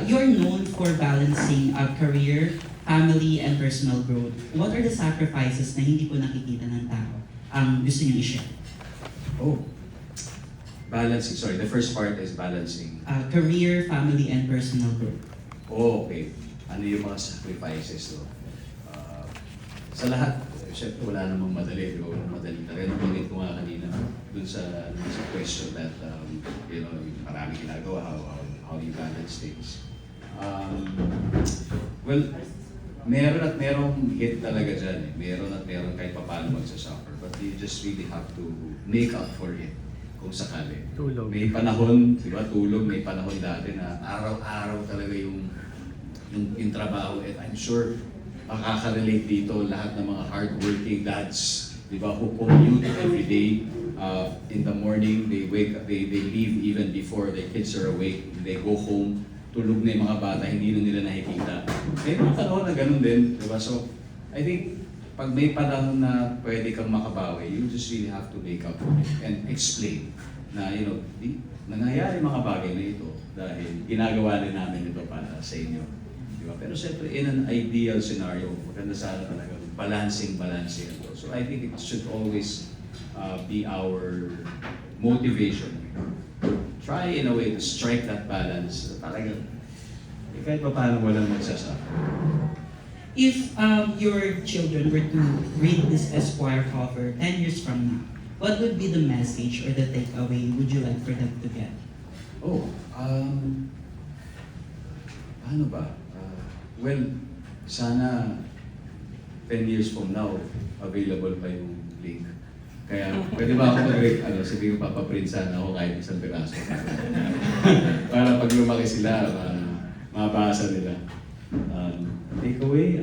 you're known for balancing career, family, and personal growth. What are the sacrifices na hindi po nakikita ng tao ang gusto niyo i-share? Oh, balancing. Sorry, the first part is balancing. Career, family, and personal growth. Oh, okay. Ano yung mga sacrifices, no? Sa lahat, syempre wala namang madali. Walang madali talaga. Nabanggit ko nga kanina dun sa question that, marami ginagawa, how you balance things. Well, meron at merong hit talaga dyan. Meron at meron kahit paano magsasuffer. But you just really have to make up for it kung sakali. Tulog. May panahon, di ba, tulog, may panahon dati na araw-araw talaga yung trabaho. And I'm sure makaka-relate dito lahat ng mga hardworking dads, di ba, who commute every day. In the morning, they wake up, they leave even before their kids are awake. They go home, tulog na yung mga bata, hindi na nila nakikita. May mga panahon na ganun din, di ba? So, I think, pag may panahon na pwede kang makabawi, you just really have to make up for it and explain na, nangyayari mga bagay na ito dahil ginagawa din namin ito para sa inyo. Di ba? Pero siyempre, in an ideal scenario, maganda sana talaga balancing ito. So I think it should always be our motivation. Try in a way to strike that balance. Talagang, kahit pa paano walang magsasaka. If your children were to read this Esquire cover 10 years from now, what would be the message or the takeaway would you like for them to get? Oh, paano ba? Well, sana 10 years from now, available pa yung link. Kaya, pwede ba ako sabihin ko papaprint sana ako kahit isang piraso. Para pag lumaki sila, mabasa nila. Takeaway,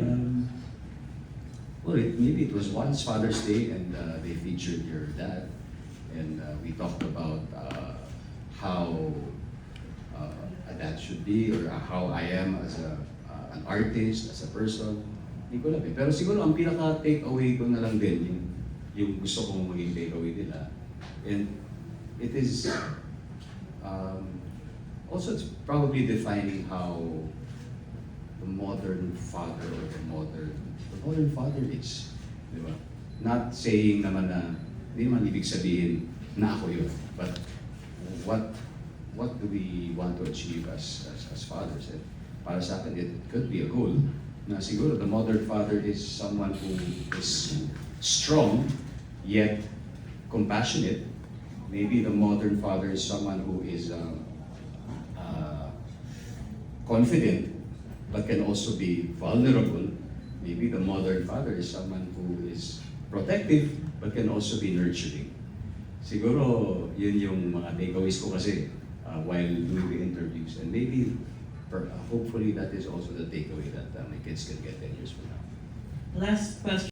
well, maybe it was once Father's Day and they featured your dad. And we talked about how a dad should be or how I am as an artist, as a person. Hindi ko alam eh. Pero siguro ang pinaka-takeaway ko na lang din, yung gusto kong maging takeaway nila. And it is also it's probably defining how the modern father or the modern father is. Di ba? Not saying naman na, hindi naman ibig sabihin na ako yun. But what do we want to achieve as fathers? And para sa akin, it could be a goal na siguro the modern father is someone who is strong yet compassionate. Maybe the modern father is someone who is confident but can also be vulnerable. Maybe the modern father is someone who is protective but can also be nurturing. Siguro yun yung mga takeaways ko kasi while doing the interviews, and maybe hopefully that is also the takeaway that my kids can get 10 years from now. Last question.